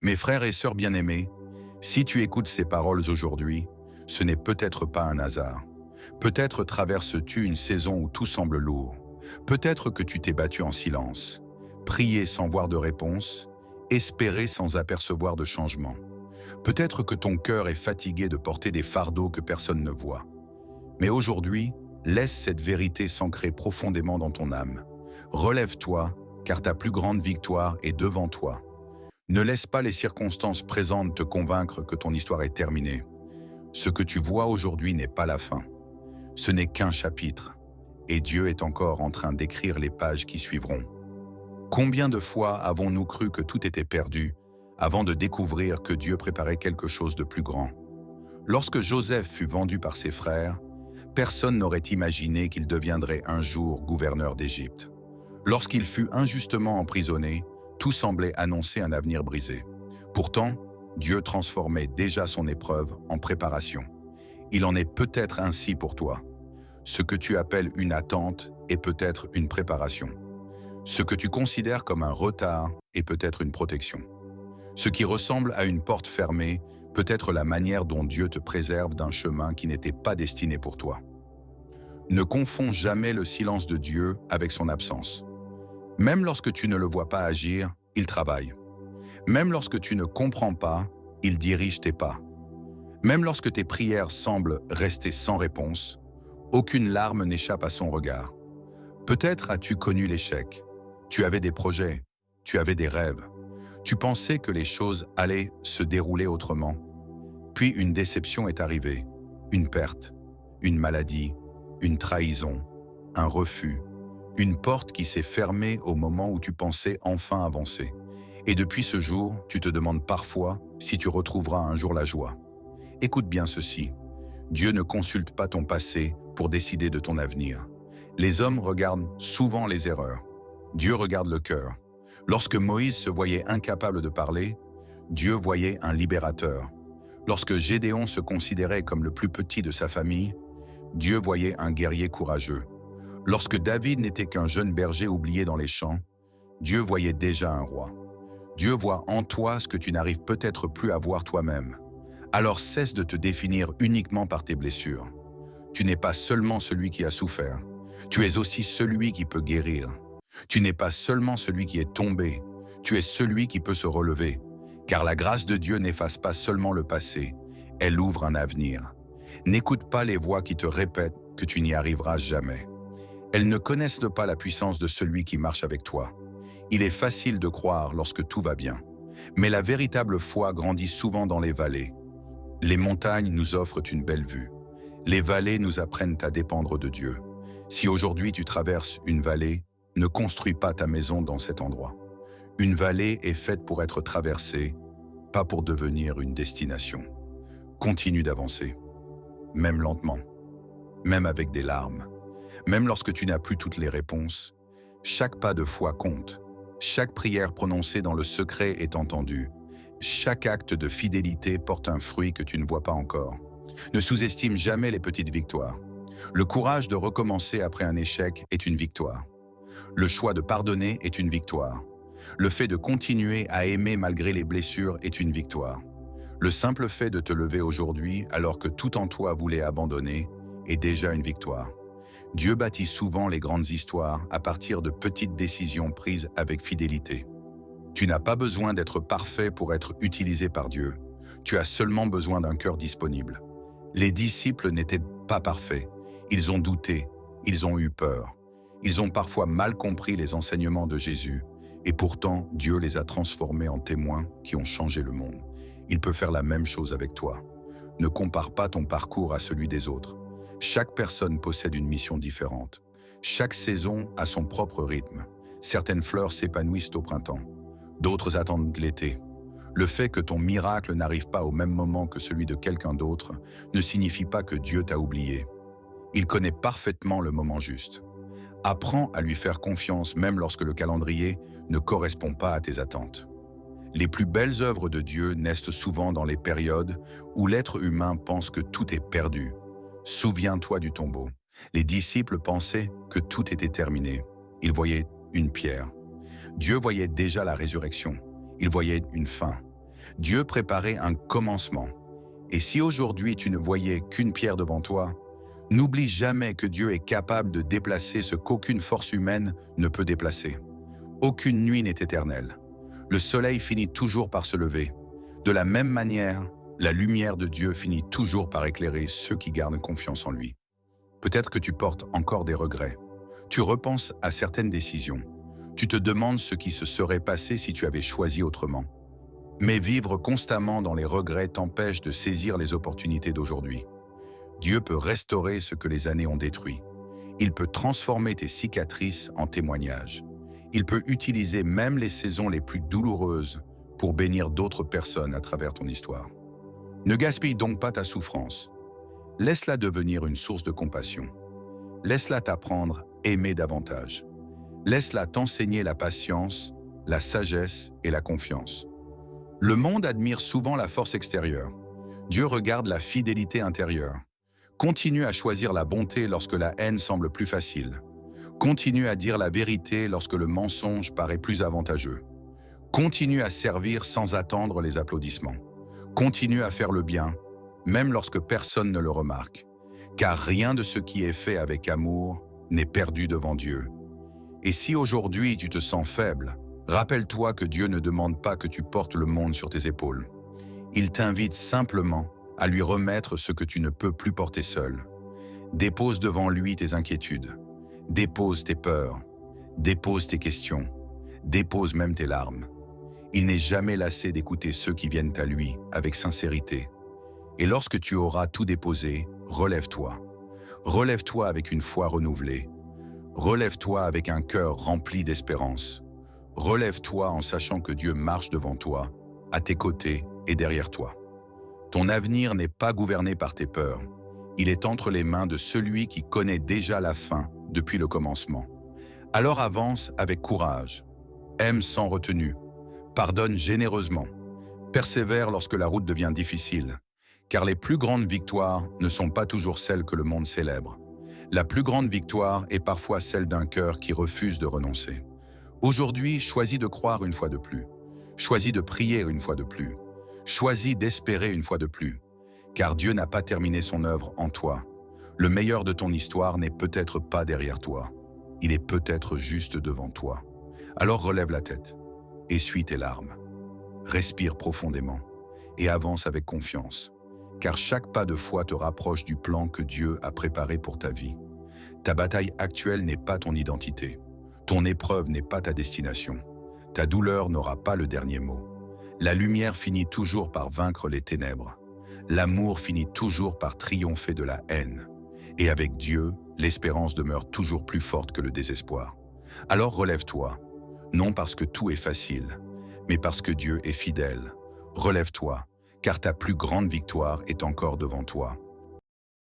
Mes frères et sœurs bien-aimés, si tu écoutes ces paroles aujourd'hui, ce n'est peut-être pas un hasard. Peut-être traverses-tu une saison où tout semble lourd. Peut-être que tu t'es battu en silence, prié sans voir de réponse, espéré sans apercevoir de changement. Peut-être que ton cœur est fatigué de porter des fardeaux que personne ne voit. Mais aujourd'hui, laisse cette vérité s'ancrer profondément dans ton âme. Relève-toi, car ta plus grande victoire est devant toi. Ne laisse pas les circonstances présentes te convaincre que ton histoire est terminée. Ce que tu vois aujourd'hui n'est pas la fin. Ce n'est qu'un chapitre, et Dieu est encore en train d'écrire les pages qui suivront. Combien de fois avons-nous cru que tout était perdu avant de découvrir que Dieu préparait quelque chose de plus grand? Lorsque Joseph fut vendu par ses frères, personne n'aurait imaginé qu'il deviendrait un jour gouverneur d'Égypte. Lorsqu'il fut injustement emprisonné, tout semblait annoncer un avenir brisé. Pourtant, Dieu transformait déjà son épreuve en préparation. Il en est peut-être ainsi pour toi. Ce que tu appelles une attente est peut-être une préparation. Ce que tu considères comme un retard est peut-être une protection. Ce qui ressemble à une porte fermée peut être la manière dont Dieu te préserve d'un chemin qui n'était pas destiné pour toi. Ne confonds jamais le silence de Dieu avec son absence. Même lorsque tu ne le vois pas agir, il travaille. Même lorsque tu ne comprends pas, il dirige tes pas. Même lorsque tes prières semblent rester sans réponse, aucune larme n'échappe à son regard. Peut-être as-tu connu l'échec. Tu avais des projets, tu avais des rêves. Tu pensais que les choses allaient se dérouler autrement. Puis une déception est arrivée, une perte, une maladie, une trahison, un refus, une porte qui s'est fermée au moment où tu pensais enfin avancer. Et depuis ce jour, tu te demandes parfois si tu retrouveras un jour la joie. Écoute bien ceci. Dieu ne consulte pas ton passé pour décider de ton avenir. Les hommes regardent souvent les erreurs. Dieu regarde le cœur. Lorsque Moïse se voyait incapable de parler, Dieu voyait un libérateur. Lorsque Gédéon se considérait comme le plus petit de sa famille, Dieu voyait un guerrier courageux. Lorsque David n'était qu'un jeune berger oublié dans les champs, Dieu voyait déjà un roi. Dieu voit en toi ce que tu n'arrives peut-être plus à voir toi-même. Alors cesse de te définir uniquement par tes blessures. Tu n'es pas seulement celui qui a souffert, tu es aussi celui qui peut guérir. Tu n'es pas seulement celui qui est tombé, tu es celui qui peut se relever. Car la grâce de Dieu n'efface pas seulement le passé, elle ouvre un avenir. N'écoute pas les voix qui te répètent que tu n'y arriveras jamais. Elles ne connaissent pas la puissance de celui qui marche avec toi. Il est facile de croire lorsque tout va bien. Mais la véritable foi grandit souvent dans les vallées. Les montagnes nous offrent une belle vue. Les vallées nous apprennent à dépendre de Dieu. Si aujourd'hui tu traverses une vallée, ne construis pas ta maison dans cet endroit. Une vallée est faite pour être traversée, pas pour devenir une destination. Continue d'avancer, même lentement, même avec des larmes, même lorsque tu n'as plus toutes les réponses. Chaque pas de foi compte. Chaque prière prononcée dans le secret est entendue. Chaque acte de fidélité porte un fruit que tu ne vois pas encore. Ne sous-estime jamais les petites victoires. Le courage de recommencer après un échec est une victoire. Le choix de pardonner est une victoire. Le fait de continuer à aimer malgré les blessures est une victoire. Le simple fait de te lever aujourd'hui alors que tout en toi voulait abandonner est déjà une victoire. Dieu bâtit souvent les grandes histoires à partir de petites décisions prises avec fidélité. Tu n'as pas besoin d'être parfait pour être utilisé par Dieu. Tu as seulement besoin d'un cœur disponible. Les disciples n'étaient pas parfaits. Ils ont douté, ils ont eu peur. Ils ont parfois mal compris les enseignements de Jésus. Et pourtant, Dieu les a transformés en témoins qui ont changé le monde. Il peut faire la même chose avec toi. Ne compare pas ton parcours à celui des autres. Chaque personne possède une mission différente. Chaque saison a son propre rythme. Certaines fleurs s'épanouissent au printemps. D'autres attendent l'été. Le fait que ton miracle n'arrive pas au même moment que celui de quelqu'un d'autre ne signifie pas que Dieu t'a oublié. Il connaît parfaitement le moment juste. Apprends à lui faire confiance même lorsque le calendrier ne correspond pas à tes attentes. Les plus belles œuvres de Dieu naissent souvent dans les périodes où l'être humain pense que tout est perdu. Souviens-toi du tombeau. Les disciples pensaient que tout était terminé. Ils voyaient une pierre. Dieu voyait déjà la résurrection. Il voyait une fin. Dieu préparait un commencement. Et si aujourd'hui tu ne voyais qu'une pierre devant toi, n'oublie jamais que Dieu est capable de déplacer ce qu'aucune force humaine ne peut déplacer. Aucune nuit n'est éternelle. Le soleil finit toujours par se lever. De la même manière, la lumière de Dieu finit toujours par éclairer ceux qui gardent confiance en lui. Peut-être que tu portes encore des regrets. Tu repenses à certaines décisions. Tu te demandes ce qui se serait passé si tu avais choisi autrement. Mais vivre constamment dans les regrets t'empêche de saisir les opportunités d'aujourd'hui. Dieu peut restaurer ce que les années ont détruit. Il peut transformer tes cicatrices en témoignages. Il peut utiliser même les saisons les plus douloureuses pour bénir d'autres personnes à travers ton histoire. Ne gaspille donc pas ta souffrance. Laisse-la devenir une source de compassion. Laisse-la t'apprendre à aimer davantage. Laisse-la t'enseigner la patience, la sagesse et la confiance. Le monde admire souvent la force extérieure. Dieu regarde la fidélité intérieure. Continue à choisir la bonté lorsque la haine semble plus facile. Continue à dire la vérité lorsque le mensonge paraît plus avantageux. Continue à servir sans attendre les applaudissements. Continue à faire le bien, même lorsque personne ne le remarque. Car rien de ce qui est fait avec amour n'est perdu devant Dieu. Et si aujourd'hui tu te sens faible, rappelle-toi que Dieu ne demande pas que tu portes le monde sur tes épaules. Il t'invite simplement à lui remettre ce que tu ne peux plus porter seul. Dépose devant lui tes inquiétudes. Dépose tes peurs. Dépose tes questions. Dépose même tes larmes. Il n'est jamais lassé d'écouter ceux qui viennent à lui avec sincérité. Et lorsque tu auras tout déposé, relève-toi. Relève-toi avec une foi renouvelée. Relève-toi avec un cœur rempli d'espérance. Relève-toi en sachant que Dieu marche devant toi, à tes côtés et derrière toi. Ton avenir n'est pas gouverné par tes peurs. Il est entre les mains de celui qui connaît déjà la fin depuis le commencement. Alors avance avec courage. Aime sans retenue. Pardonne généreusement. Persévère lorsque la route devient difficile. Car les plus grandes victoires ne sont pas toujours celles que le monde célèbre. La plus grande victoire est parfois celle d'un cœur qui refuse de renoncer. Aujourd'hui, choisis de croire une fois de plus. Choisis de prier une fois de plus. Choisis d'espérer une fois de plus. Car Dieu n'a pas terminé son œuvre en toi. Le meilleur de ton histoire n'est peut-être pas derrière toi. Il est peut-être juste devant toi. Alors relève la tête. Essuie tes larmes. Respire profondément et avance avec confiance. Car chaque pas de foi te rapproche du plan que Dieu a préparé pour ta vie. Ta bataille actuelle n'est pas ton identité. Ton épreuve n'est pas ta destination. Ta douleur n'aura pas le dernier mot. La lumière finit toujours par vaincre les ténèbres. L'amour finit toujours par triompher de la haine. Et avec Dieu, l'espérance demeure toujours plus forte que le désespoir. Alors relève-toi, non parce que tout est facile, mais parce que Dieu est fidèle. Relève-toi, car ta plus grande victoire est encore devant toi.